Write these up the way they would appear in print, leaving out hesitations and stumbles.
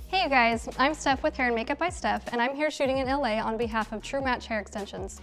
Hey you guys, I'm Steph with Hair and Makeup by Steph, and I'm here shooting in LA on behalf of TRUMATCH Hair Extensions.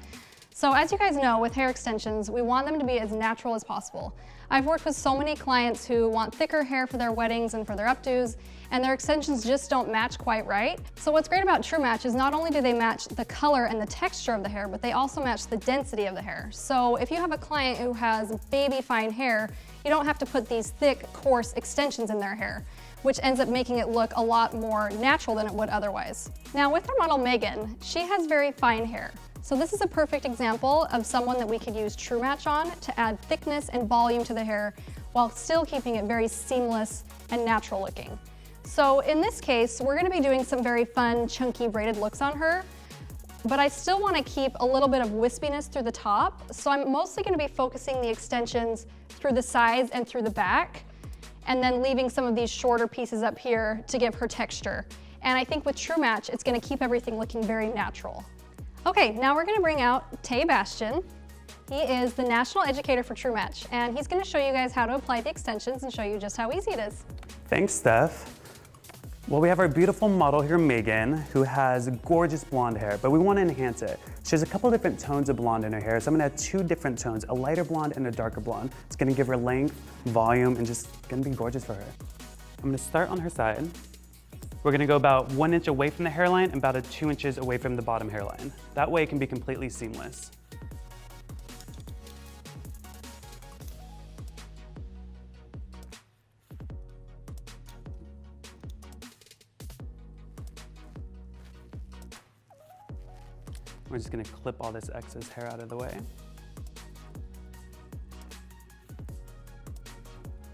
So as you guys know, with hair extensions, we want them to be as natural as possible. I've worked with so many clients who want thicker hair for their weddings and for their updos, and their extensions just don't match quite right. So what's great about TRUMATCH is not only do they match the color and the texture of the hair, but they also match the density of the hair. So if you have a client who has baby fine hair, you don't have to put these thick, coarse extensions in their hair, which ends up making it look a lot more natural than it would otherwise. Now with our model Megan, she has very fine hair. So this is a perfect example of someone that we could use TRUMATCH on to add thickness and volume to the hair while still keeping it very seamless and natural looking. So in this case, we're gonna be doing some very fun, chunky braided looks on her, but I still wanna keep a little bit of wispiness through the top. So I'm mostly gonna be focusing the extensions through the sides and through the back, and then leaving some of these shorter pieces up here to give her texture. And I think with TRUMATCH, it's gonna keep everything looking very natural. Okay, now we're gonna bring out Tay Bastian. He is the national educator for TRUMATCH, and he's gonna show you guys how to apply the extensions and show you just how easy it is. Thanks, Steph. Well, we have our beautiful model here, Megan, who has gorgeous blonde hair, but we want to enhance it. She has a couple different tones of blonde in her hair, so I'm gonna add two different tones, a lighter blonde and a darker blonde. It's gonna give her length, volume, and just gonna be gorgeous for her. I'm gonna start on her side. We're gonna go about 1 inch away from the hairline and about 2 inches away from the bottom hairline. That way it can be completely seamless. We're just gonna clip all this excess hair out of the way.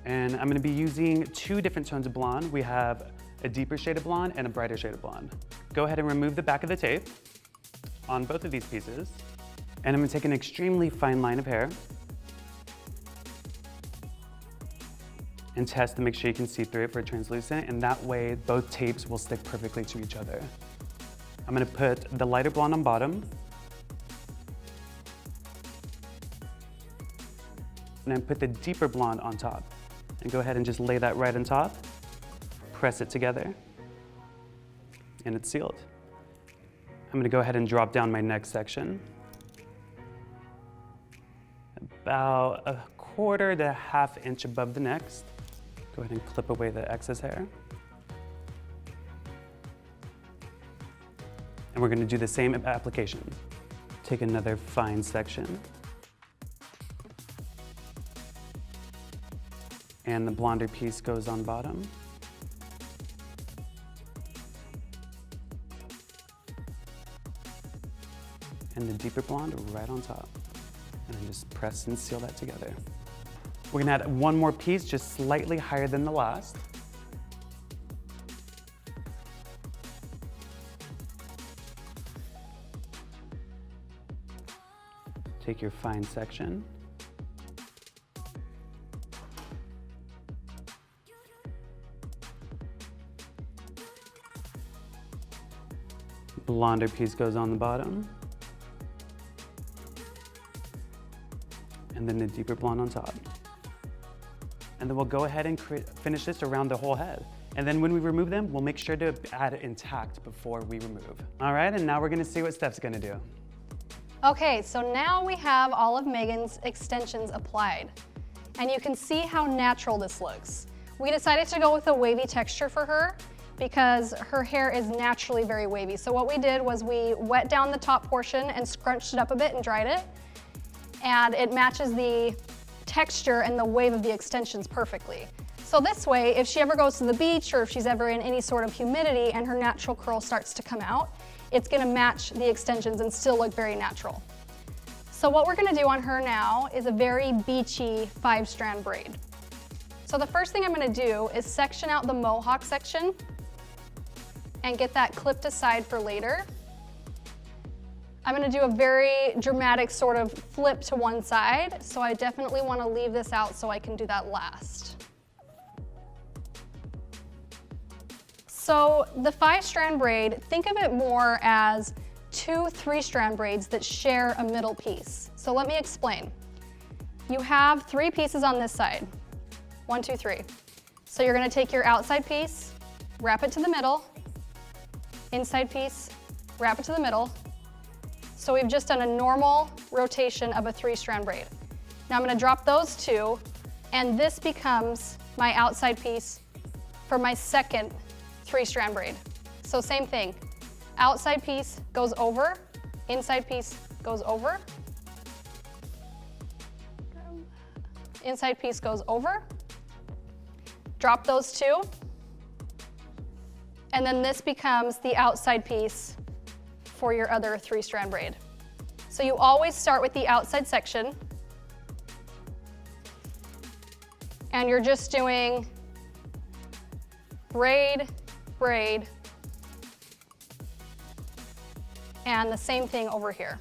And I'm gonna be using two different tones of blonde. We have a deeper shade of blonde and a brighter shade of blonde. Go ahead and remove the back of the tape on both of these pieces. And I'm gonna take an extremely fine line of hair and test to make sure you can see through it for translucent, and that way both tapes will stick perfectly to each other. I'm gonna put the lighter blonde on bottom, and then put the deeper blonde on top. And go ahead and just lay that right on top, press it together, and it's sealed. I'm gonna go ahead and drop down my next section. About 1/4 to 1/2 inch above the next. Go ahead and clip away the excess hair. And we're gonna do the same application. Take another fine section. And the blonder piece goes on bottom. And the deeper blonde right on top. And then just press and seal that together. We're gonna add one more piece just slightly higher than the last. Take your fine section. Blonder piece goes on the bottom. And then the deeper blonde on top. And then we'll go ahead and finish this around the whole head. And then when we remove them, we'll make sure to add it intact before we remove. All right, and now we're gonna see what Steph's gonna do. Okay, so now we have all of Megan's extensions applied. And you can see how natural this looks. We decided to go with a wavy texture for her because her hair is naturally very wavy. So what we did was we wet down the top portion and scrunched it up a bit and dried it. And it matches the texture and the wave of the extensions perfectly. So this way, if she ever goes to the beach or if she's ever in any sort of humidity and her natural curl starts to come out, it's gonna match the extensions and still look very natural. So what we're gonna do on her now is a very beachy 5-strand braid. So the first thing I'm gonna do is section out the mohawk section and get that clipped aside for later. I'm gonna do a very dramatic sort of flip to one side, so I definitely wanna leave this out so I can do that last. So the 5-strand braid, think of it more as 2 3-strand braids that share a middle piece. So let me explain. You have 3 pieces on this side. 1, 2, 3. So you're gonna take your outside piece, wrap it to the middle, inside piece, wrap it to the middle. So we've just done a normal rotation of a 3-strand braid. Now I'm gonna drop those 2, and this becomes my outside piece for my second 3-strand braid. So same thing, outside piece goes over, inside piece goes over, inside piece goes over, drop those 2, and then this becomes the outside piece for your other 3-strand braid. So you always start with the outside section, and you're just doing braid, braid, and the same thing over here.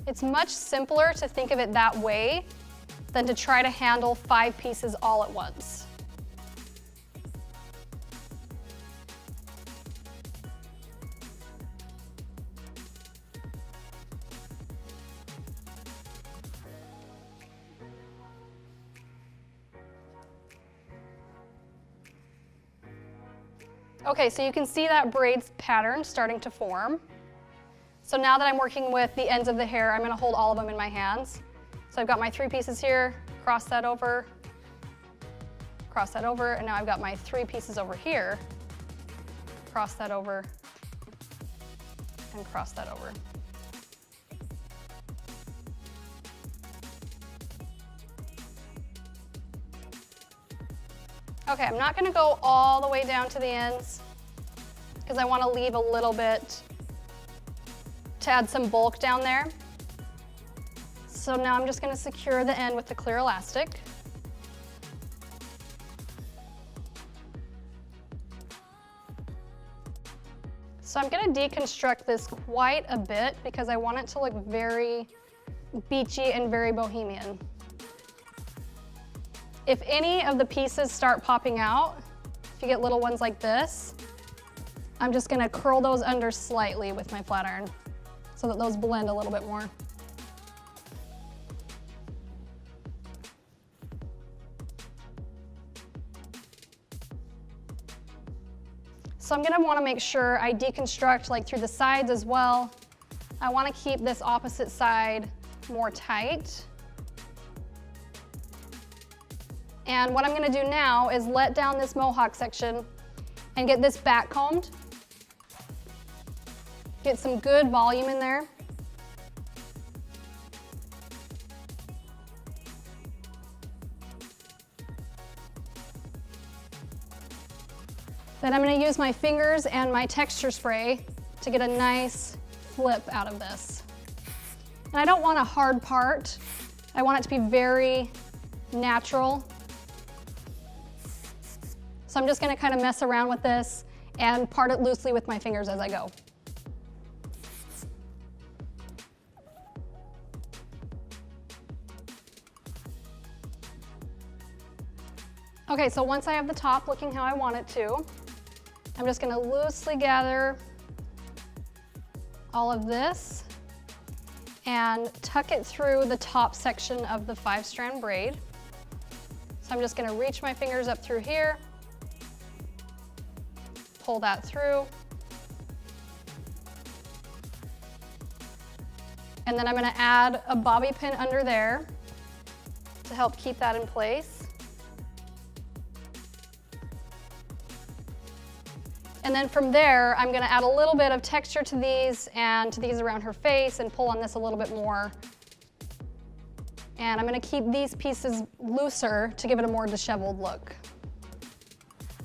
It's much simpler to think of it that way than to try to handle 5 pieces all at once. Okay, so you can see that braid pattern starting to form. So now that I'm working with the ends of the hair, I'm gonna hold all of them in my hands. So I've got my 3 pieces here, cross that over, and now I've got my 3 pieces over here, cross that over, and cross that over. Okay, I'm not gonna go all the way down to the ends because I wanna leave a little bit to add some bulk down there. So now I'm just gonna secure the end with the clear elastic. So I'm gonna deconstruct this quite a bit because I want it to look very beachy and very bohemian. If any of the pieces start popping out, if you get little ones like this, I'm just gonna curl those under slightly with my flat iron so that those blend a little bit more. So I'm gonna wanna make sure I deconstruct like through the sides as well. I wanna keep this opposite side more tight. And what I'm gonna do now is let down this mohawk section and get this back combed. Get some good volume in there. Then I'm gonna use my fingers and my texture spray to get a nice flip out of this. And I don't want a hard part. I want it to be very natural. So I'm just gonna kind of mess around with this and part it loosely with my fingers as I go. Okay, so once I have the top looking how I want it to, I'm just gonna loosely gather all of this and tuck it through the top section of the 5-strand braid. So I'm just gonna reach my fingers up through here, pull that through, and then I'm gonna add a bobby pin under there to help keep that in place. And then from there, I'm gonna add a little bit of texture to these and to these around her face and pull on this a little bit more. And I'm gonna keep these pieces looser to give it a more disheveled look.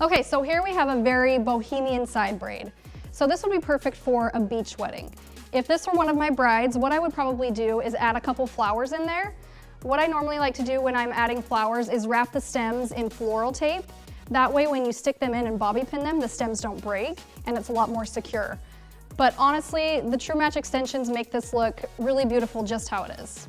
Okay, so here we have a very bohemian side braid. So this would be perfect for a beach wedding. If this were one of my brides, what I would probably do is add a couple flowers in there. What I normally like to do when I'm adding flowers is wrap the stems in floral tape. That way when you stick them in and bobby pin them, the stems don't break and it's a lot more secure. But honestly, the TRUMATCH extensions make this look really beautiful just how it is.